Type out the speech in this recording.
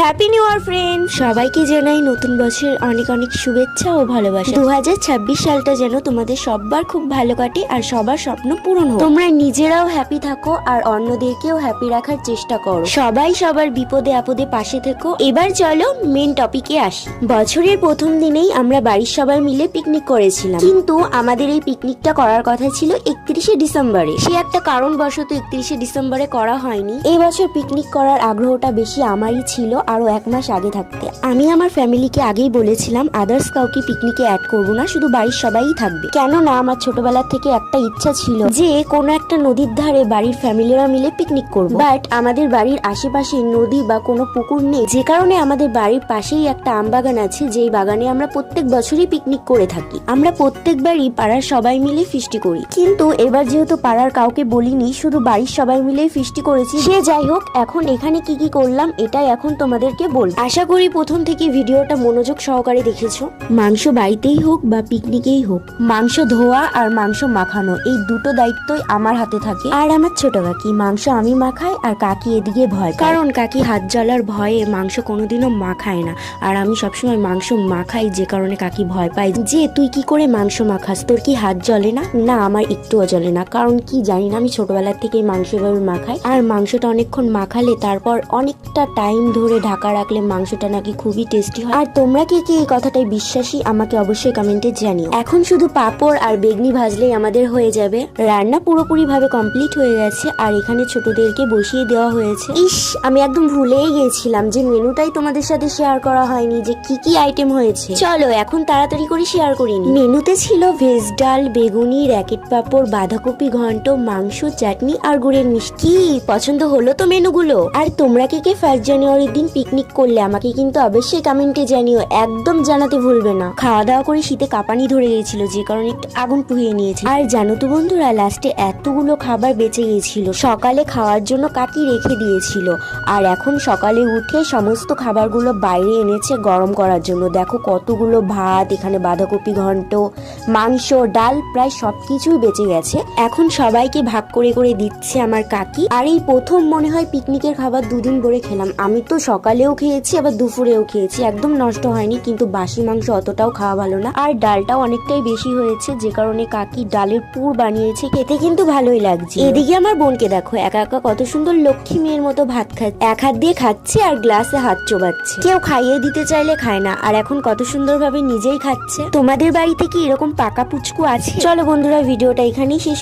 Happy new your friend, সবাইকে জানাই নতুন বছরের অনেক অনেক শুভেচ্ছা ও ভালোবাসা। 2026 সালটা যেন তোমাদের সবার খুব ভালো কাটে আর সবার স্বপ্ন পূরণ হোক। তোমরা নিজেরাও হ্যাপি থাকো আর অন্যদেরকেও হ্যাপি রাখার চেষ্টা করো। সবাই সবার বিপদে আপদে পাশে থেকো। এবার চলো মেন টপিকে আসি। বছরের প্রথম দিনেই আমরা বাড়ির সবাই মিলে পিকনিক করেছিলাম, কিন্তু আমাদের এই পিকনিকটা করার কথা ছিল 31শে ডিসেম্বরে। সে একটা কারণবশত 31শে ডিসেম্বরে করা হয়নি। এই বছর পিকনিক করার আগ্রহটা বেশি আমারই ছিল আরো এক মাস আগে থাকতে। আমি আমার ফ্যামিলিকে আগেই বলেছিলাম আদার্স কাউকে পিকনিকে অ্যাড করবো না, শুধু বাড়ির সবাই থাকবে। কেননা আমার ছোটবেলা থেকে একটা ইচ্ছা ছিল যে কোনো একটা নদীর ধারে বাড়ির ফ্যামিলিরা মিলে পিকনিক করবো। বাট আমাদের বাড়ির আশেপাশে নদী বা কোনো পুকুর নেই, যে কারণে আমাদের বাড়ির পাশেই একটা আম বাগান আছে, যেই বাগানে আমরা প্রত্যেক বছরই পিকনিক করে থাকি। আমরা প্রত্যেকবারই পাড়ার সবাই মিলে ফিস্টি করি, কিন্তু এবার যেহেতু পাড়ার কাউকে বলিনি, শুধু বাড়ির সবাই মিলেই ফিস্টি করেছি। সে যাই হোক, এখন এখানে কি কি করলাম এটাই এখন তোমাদেরকে বল। আশা করি প্রথম থেকে ভিডিওটা মনোযোগ সহকারে দেখেছো। মাংস বাড়িতেই হোক বা পিকনিকেই হোক, মাংস ধোয়া আর মাংস মাখানো এই দুটো দায়িত্বই আমার হাতে থাকে। আর আমার ছোট কাকি মাংস আমি মাখাই, আর কাকি এদিকে ভয়, কারণ কাকি হাত জ্বলার ভয়ে মাংস কোনোদিনও মাখায় না, আর আমি সবসময় মাংস মাখাই, যে কারণে কাকি ভয় পায় যে তুই কি করে মাংস মাখাস, তোর কি হাত জ্বলে না? না, আমার একটুও জ্বলে না, কারণ কি জানি না, আমি ছোটবেলার থেকে মাংস এভাবে মাখাই। আর মাংসটা অনেকক্ষণ মাখালে তারপর অনেকটা টাইম ধরে ঢাকা রাখলে মাংসটা নাকি খুবই টেস্টি হয়। আর তোমরা কি কি এই কথাটাই বিশ্বাসী আমাকে অবশ্যই কমেন্টে জানিও। এখন শুধু পাঁপড় আর বেগনি ভাজলেই আমাদের হয়ে যাবে। রান্না পুরোপুরি ভাবে কমপ্লিট হয়ে গেছে, আর এখানে ছোটদেরকে বসিয়ে দেওয়া হয়েছে। ইস, আমি একদম ভুলেই গেছিলাম যে মেনুটাই তোমাদের সাথে শেয়ার করা হয়নি, যে কি কি আইটেম হয়েছে। চলো এখন তাড়াতাড়ি করে শেয়ার করিনি। মেনুতে ছিল ভেজ ডাল, বেগুনি, র্যাকেট পাঁপড়, বাঁধাকপি ঘন্ট, মাংস, চাটনি আর গুড়ের মিষ্টি। কি পছন্দ হলো তো মেনুগুলো? আর তোমরা কে কে 1 জানুয়ারির দিন পিকনিক করলে আমাকে কিন্তু অবশ্যই কমেন্টে জানিও, একদম জানাতে ভুলবে না। খাওয়া দাওয়া করে শীতে কাঁপানি ধরে গেছিল, যে কারণে একটু আগুন পুড়িয়ে নিয়েছি। আর জানো তো বন্ধুরা, লাস্টে এতগুলো খাবার বেঁচে গেছিল, সকালে খাওয়ার জন্য কাকি রেখে দিয়েছিল, আর এখন সকালে উঠে সমস্ত খাবারগুলো বাইরে এনেছে গরম করার জন্য। দেখো কতগুলো ভাত, এখানে বাঁধাকপি ঘন্ট, মাংস, ডাল, প্রায় সবকিছুই বেঁচে গেছে। এখন সবাইকে ভাগ করে করে দিচ্ছে আমার কাকি। আর এই প্রথম মনে হয় পিকনিকের খাবার দুদিন ভরে খেলাম। আমি তো সকালেও খেয়েছি আবার দুপুরেও খেয়েছি, একদম নষ্ট হয়নি, কিন্তু বাসি মাংস অতটাও খাওয়া ভালো না। আর ডালটাও অনেকটাই বেশি হয়েছে, যে কারণে কাকি ডালের পুর বানিয়েছে, খেতে কিন্তু ভালোই লাগছে। এদিকে আমার বোনকে দেখো একা একা কত সুন্দর লক্ষ্মী মেয়ের মতো ভাত খাচ্ছে, এক হাত দিয়ে খাচ্ছে আর গ্লাসে হাত চোবাচ্ছে। কেউ খাইয়ে দিতে চাইলে খায় না, আর এখন কত সুন্দর ভাবে নিজেই খাচ্ছে। তোমাদের বাড়িতে কি এরকম পাকা পুচকু আছে? চলো বন্ধুরা, ভিডিওটা এখানেই শেষ।